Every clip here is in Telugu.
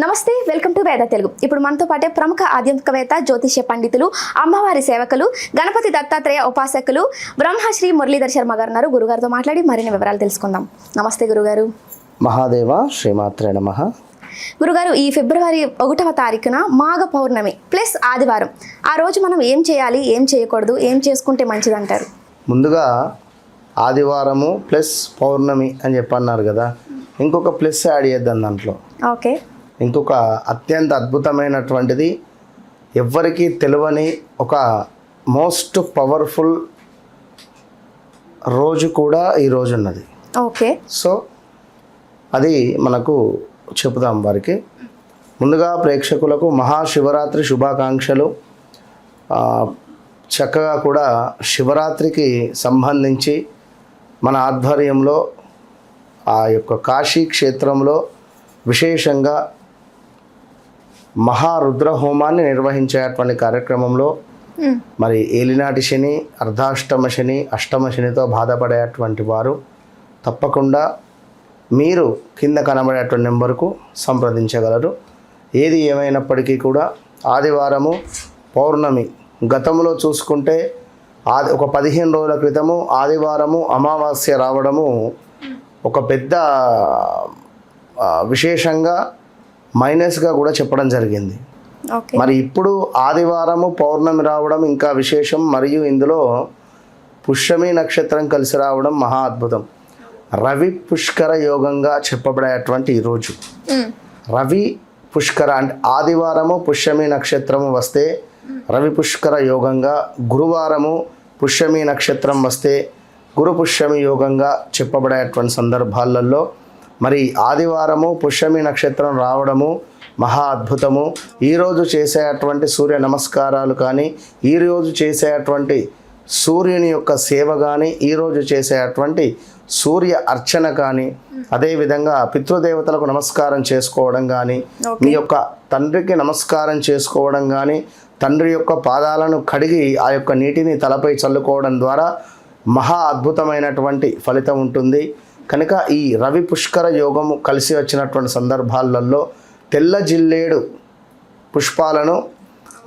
నమస్తే, వెల్కమ్ టు వేద తెలుగు. ఇప్పుడు మనతో పాటే ప్రముఖ ఆధ్యాత్మికవేత్త, జ్యోతిష్య పండితులు, అమ్మవారి సేవకులు, గణపతి దత్తాత్రేయ ఉపాసకులు బ్రహ్మశ్రీ మురళీధర్ శర్మ గారు ఉన్నారు. గురుగారితో మాట్లాడి మరిన్ని వివరాలు తెలుసుకుందాం. నమస్తే గురుగారు. మహాదేవ శ్రీమాత్రే నమః. గురుగారు, ఈ ఫిబ్రవరి 1వ తారీఖున మాఘ పౌర్ణమి ప్లస్ ఆదివారం. ఆ రోజు మనం ఏం చేయాలి, ఏం చేయకూడదు, ఏం చేసుకుంటే మంచిదంటారు? ముందుగా ఆదివారము ప్లస్ పౌర్ణమి అని చెప్పన్నారు కదా, ఇంకొక ప్లస్ యాడ్ చేద్దాం దాంట్లో. ఓకే. ఇంకొక అత్యంత అద్భుతమైనటువంటిది, ఎవ్వరికీ తెలియని ఒక మోస్ట్ పవర్ఫుల్ రోజు కూడా ఈ రోజు ఉన్నది. ఓకే. సో అది మనకు చెబుదాం వారికి. ముందుగా ప్రేక్షకులకు మహాశివరాత్రి శుభాకాంక్షలు. చక్కగా కూడా శివరాత్రికి సంబంధించి మన ఆధ్వర్యంలో ఆ యొక్క కాశీ క్షేత్రంలో విశేషంగా మహారుద్ర హోమాన్ని నిర్వహించేటువంటి కార్యక్రమంలో మరి ఏలినాటి శని, అర్ధాష్టమ శని, అష్టమ శనితో బాధపడేటువంటి వారు తప్పకుండా మీరు కింద కనబడేటువంటి నెంబర్కు సంప్రదించగలరు. ఏది ఏమైనప్పటికీ కూడా ఆదివారము పౌర్ణమి, గతంలో చూసుకుంటే ఒక 15 రోజుల క్రితము ఆదివారము అమావాస్య రావడము ఒక పెద్ద విశేషంగా మైనస్గా కూడా చెప్పడం జరిగింది. మరి ఇప్పుడు ఆదివారము పౌర్ణమి రావడం ఇంకా విశేషం. మరియు ఇందులో పుష్యమి నక్షత్రం కలిసి రావడం మహా అద్భుతం. రవి పుష్కర యోగంగా చెప్పబడేటువంటి ఈరోజు రవి పుష్కర అంటే ఆదివారము పుష్యమి నక్షత్రము వస్తే రవి పుష్కర యోగంగా, గురువారము పుష్యమి నక్షత్రం వస్తే గురు పుష్యమి యోగంగా చెప్పబడేటువంటి సందర్భాలలో మరి ఆదివారము పుష్యమి నక్షత్రం రావడము మహా అద్భుతము. ఈరోజు చేసేటువంటి సూర్య నమస్కారాలు కానీ, ఈరోజు చేసేటువంటి సూర్యుని యొక్క సేవ కానీ, ఈరోజు చేసేటువంటి సూర్య అర్చన కానీ, అదేవిధంగా పితృదేవతలకు నమస్కారం చేసుకోవడం కానీ, మీ యొక్క తండ్రికి నమస్కారం చేసుకోవడం కానీ, తండ్రి యొక్క పాదాలను కడిగి ఆ యొక్క నీటిని తలపై చల్లుకోవడం ద్వారా మహా అద్భుతమైనటువంటి ఫలితం ఉంటుంది. కనుక ఈ రవి పుష్కర యోగము కలిసి వచ్చినటువంటి సందర్భాలలో తెల్ల జిల్లేడు పుష్పాలను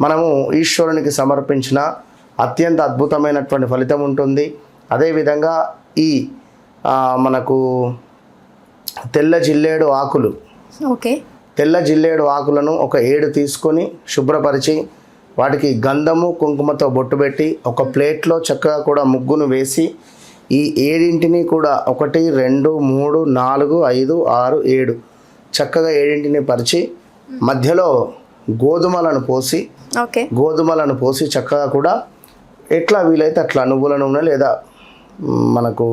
మనము ఈశ్వరునికి సమర్పించిన అత్యంత అద్భుతమైనటువంటి ఫలితం ఉంటుంది. అదేవిధంగా ఈ మనకు తెల్ల జిల్లేడు ఆకులు, తెల్ల జిల్లేడు ఆకులను ఒక 7 తీసుకొని శుభ్రపరిచి వాటికి గంధము కుంకుమతో బొట్టు పెట్టి ఒక ప్లేట్లో చక్కగా కూడా ముగ్గును వేసి ఈ 7 కూడా 1 2 3 4 5 6 7 చక్కగా 7 పరిచి మధ్యలో గోధుమలను పోసి చక్కగా కూడా ఎట్లా వీలైతే అట్లా నువ్వుల నూనె లేదా మనకు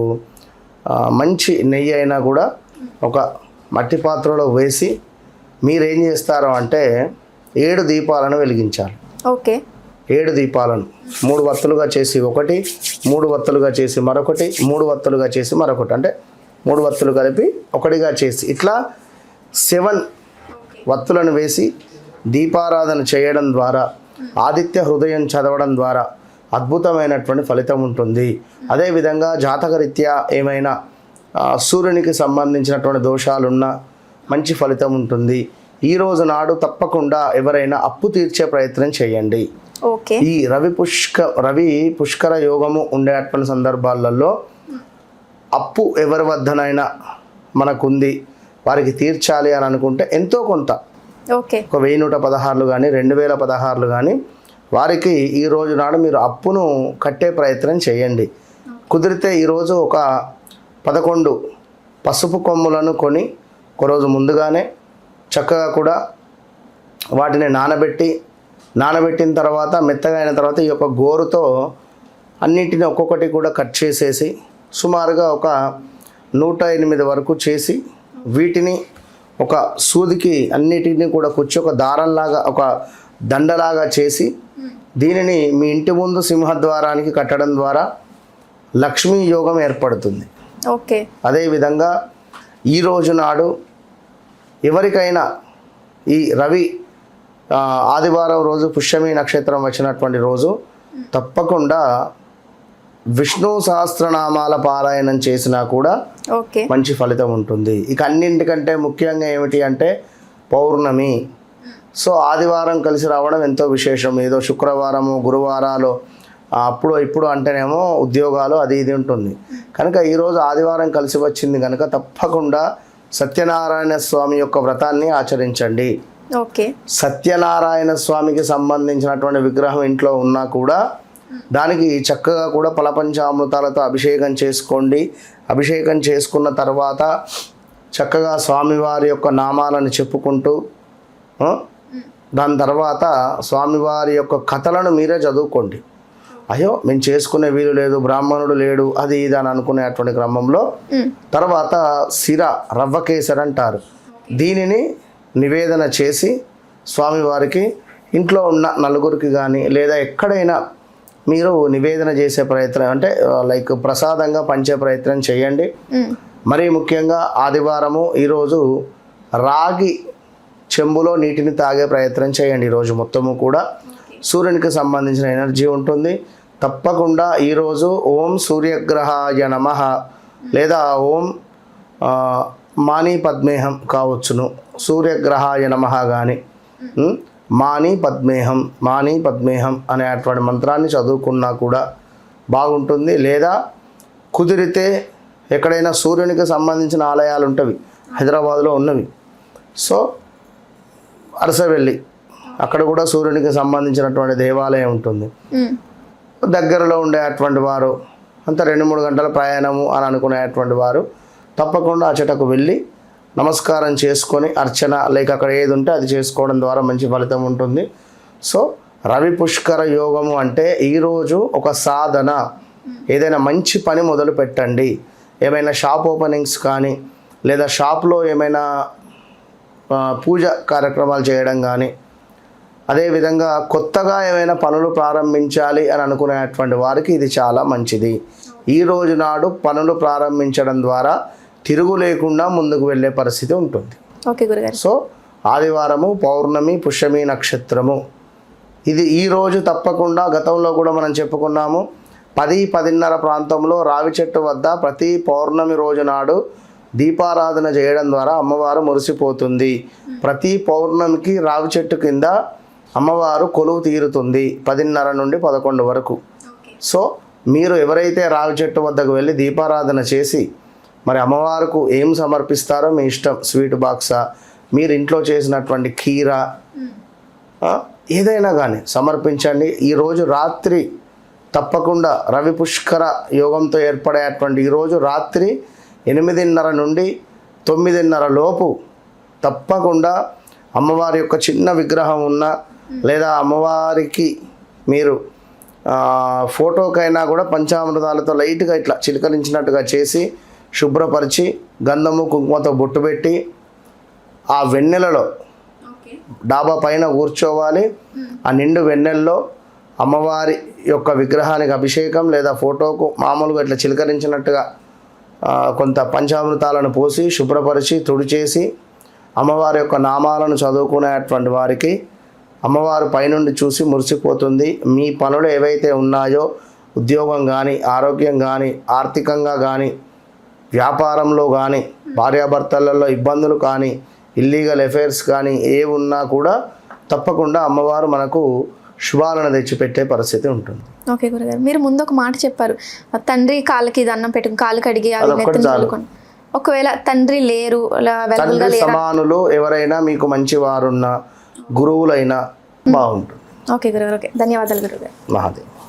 మంచి నెయ్యి అయినా కూడా ఒక మట్టి పాత్రలో వేసి మీరేం చేస్తారో అంటే 7 దీపాలను వెలిగించాలి. ఓకే. 7 దీపాలను 3 వత్తులుగా చేసి ఒకటి, 3 వత్తులుగా చేసి మరొకటి, 3 వత్తులుగా చేసి మరొకటి, అంటే 3 వత్తులు కలిపి ఒకటిగా చేసి ఇట్లా 7 వత్తులను వేసి దీపారాధన చేయడం ద్వారా, ఆదిత్య హృదయం చదవడం ద్వారా అద్భుతమైనటువంటి ఫలితం ఉంటుంది. అదేవిధంగా జాతకరీత్యా ఏమైనా సూర్యునికి సంబంధించినటువంటి దోషాలున్నా మంచి ఫలితం ఉంటుంది. ఈరోజు నాడు తప్పకుండా ఎవరైనా అప్పు తీర్చే ప్రయత్నం చేయండి. ఈ రవి పుష్కర యోగము ఉండేటువంటి సందర్భాలలో అప్పు ఎవరి వద్దనైనా మనకుంది, వారికి తీర్చాలి అని అనుకుంటే ఎంతో కొంత ఒక 1116 కానీ 2016 కానీ వారికి ఈ రోజు నాడు మీరు అప్పును కట్టే ప్రయత్నం చేయండి. కుదిరితే ఈరోజు ఒక 11 పసుపు కొమ్ములను కొని ఒక రోజు ముందుగానే చక్కగా కూడా వాటిని నానబెట్టిన తర్వాత మెత్తగా అయిన తర్వాత ఈ యొక్క గోరుతో అన్నింటిని ఒక్కొక్కటి కూడా కట్ చేసేసి సుమారుగా ఒక 108 వరకు చేసి వీటిని ఒక సూదికి అన్నిటిని కూడా కుచ్చి ఒక దారంలాగా ఒక దండలాగా చేసి దీనిని మీ ఇంటి ముందు సింహద్వారానికి కట్టడం ద్వారా లక్ష్మీ యోగం ఏర్పడుతుంది. అదేవిధంగా ఈరోజు నాడు ఎవరికైనా ఈ రవి ఆదివారం రోజు పుష్యమి నక్షత్రం వచ్చినటువంటి రోజు తప్పకుండా విష్ణు సహస్రనామాల పారాయణం చేసినా కూడా మంచి ఫలితం ఉంటుంది. ఇక అన్నింటికంటే ముఖ్యంగా ఏమిటి అంటే పౌర్ణమి. సో ఆదివారం కలిసి రావడం ఎంతో విశేషం. ఏదో శుక్రవారము గురువారాలు అప్పుడు ఇప్పుడు అంటేనేమో ఉద్యోగాలు అది ఇది ఉంటుంది. కనుక ఈరోజు ఆదివారం కలిసి వచ్చింది కనుక తప్పకుండా సత్యనారాయణ స్వామి యొక్క వ్రతాన్ని ఆచరించండి. ఓకే. సత్యనారాయణ స్వామికి సంబంధించినటువంటి విగ్రహం ఇంట్లో ఉన్నా కూడా దానికి చక్కగా కూడా ఫలపంచామృతాలతో అభిషేకం చేసుకోండి. అభిషేకం చేసుకున్న తర్వాత చక్కగా స్వామివారి యొక్క నామాలను చెప్పుకుంటూ దాని తర్వాత స్వామివారి యొక్క కథలను మీరే చదువుకోండి. అయ్యో మేము చేసుకునే వీలు లేదు, బ్రాహ్మణుడు లేడు, అది ఇది అని అనుకునేటువంటి క్రమంలో తర్వాత రవ్వ కేసరి అంటారు, దీనిని నివేదన చేసి స్వామివారికి ఇంట్లో ఉన్న నలుగురికి కానీ లేదా ఎక్కడైనా మీరు నివేదన చేసే ప్రయత్నం అంటే లైక్ ప్రసాదంగా పంచే ప్రయత్నం చేయండి. మరీ ముఖ్యంగా ఆదివారము ఈరోజు రాగి చెంబులో నీటిని తాగే ప్రయత్నం చేయండి. ఈరోజు మొత్తము కూడా సూర్యునికి సంబంధించిన ఎనర్జీ ఉంటుంది. తప్పకుండా ఈరోజు ఓం సూర్యగ్రహాయ నమః లేదా ఓం మాని పద్మేహం కావచ్చును, సూర్యగ్రహాయ నమః కానీ మాని పద్మేహం అనేటువంటి మంత్రాన్ని చదువుకున్నా కూడా బాగుంటుంది. లేదా కుదిరితే ఎక్కడైనా సూర్యునికి సంబంధించిన ఆలయాలు ఉంటవి, హైదరాబాద్లో ఉన్నవి. సో అరసవెల్లి అక్కడ కూడా సూర్యునికి సంబంధించినటువంటి దేవాలయం ఉంటుంది. దగ్గరలో ఉండేటువంటి వారు అంత 2-3 గంటల ప్రయాణము అని అనుకునేటువంటి వారు తప్పకుండా ఆ చెటకు వెళ్ళి నమస్కారం చేసుకొని అర్చన లేక అక్కడ ఏది ఉంటే అది చేసుకోవడం ద్వారా మంచి ఫలితం ఉంటుంది. సో రవి పుష్కర యోగము అంటే ఈరోజు ఒక సాధన, ఏదైనా మంచి పని మొదలు పెట్టండి. ఏమైనా షాప్ ఓపెనింగ్స్ కానీ లేదా షాప్లో ఏమైనా పూజ కార్యక్రమాలు చేయడం కానీ, అదేవిధంగా కొత్తగా ఏమైనా పనులు ప్రారంభించాలి అని అనుకునేటువంటి వారికి ఇది చాలా మంచిది. ఈ రోజు నాడు పనులు ప్రారంభించడం ద్వారా తిరుగు లేకుండా ముందుకు వెళ్ళే పరిస్థితి ఉంటుంది. ఓకే గురుగారు. సో ఆదివారము పౌర్ణమి పుష్యమి నక్షత్రము ఇది ఈరోజు తప్పకుండా గతంలో కూడా మనం చెప్పుకున్నాము. 10-10:30 ప్రాంతంలో రావి చెట్టు వద్ద ప్రతి పౌర్ణమి రోజు నాడు దీపారాధన చేయడం ద్వారా అమ్మవారు మురిసిపోతుంది. ప్రతి పౌర్ణమికి రావి చెట్టు కింద అమ్మవారు కొలువు తీరుతుంది 10:30 నుండి 11 వరకు. సో మీరు ఎవరైతే రావి చెట్టు వద్దకు వెళ్ళి దీపారాధన చేసి మరి అమ్మవారికి ఏం సమర్పిస్తారో మీ ఇష్టం, స్వీట్ బాక్సా, మీరు ఇంట్లో చేసినటువంటి కీర ఏదైనా కానీ సమర్పించండి. ఈరోజు రాత్రి తప్పకుండా రవి పుష్కర యోగంతో ఏర్పడేటువంటి ఈరోజు రాత్రి 8:30 నుండి 9:30 లోపు తప్పకుండా అమ్మవారి యొక్క చిన్న విగ్రహం ఉన్న లేదా అమ్మవారికి మీరు ఫోటోకైనా కూడా పంచామృతాలతో లైట్గా ఇట్లా చిలకరించినట్టుగా చేసి శుభ్రపరిచి గంధము కుంకుమతో బొట్టు పెట్టి ఆ వెన్నెలలో డాబా పైన కూర్చోవాలి. ఆ నిండు వెన్నెల్లో అమ్మవారి యొక్క విగ్రహానికి అభిషేకం లేదా ఫోటోకు మామూలుగా ఇట్లా చిలకరించినట్టుగా కొంత పంచామృతాలను పోసి శుభ్రపరిచి తుడిచేసి అమ్మవారి యొక్క నామాలను చదువుకునేటువంటి వారికి అమ్మవారు పైనుండి చూసి మురిసిపోతుంది. మీ పనులు ఏవైతే ఉన్నాయో ఉద్యోగం కానీ, ఆరోగ్యం కానీ, ఆర్థికంగా కానీ, వ్యాపారంలో కానీ, భార్యాభర్తలలో ఇబ్బందులు కానీ, ఇల్లీగల్ అఫైర్స్ కానీ ఏ ఉన్నా కూడా తప్పకుండా అమ్మవారు మనకు శుభాలను తెచ్చిపెట్టే పరిస్థితి ఉంటుంది. ఓకే గురుగారు, మీరు ముందు ఒక మాట చెప్పారు, తండ్రి కాళ్ళకి దండం పెట్టుకుని కాళ్ళు కడిగి ఒకవేళ తండ్రి లేరు, తండ్రి సమానులు ఎవరైనా మీకు మంచి వారున్నా గురువులైనా బాగుంటుంది. ఓకే గురుగారు, ఓకే ధన్యవాదాలు గురుగారు. మహాదేవ్.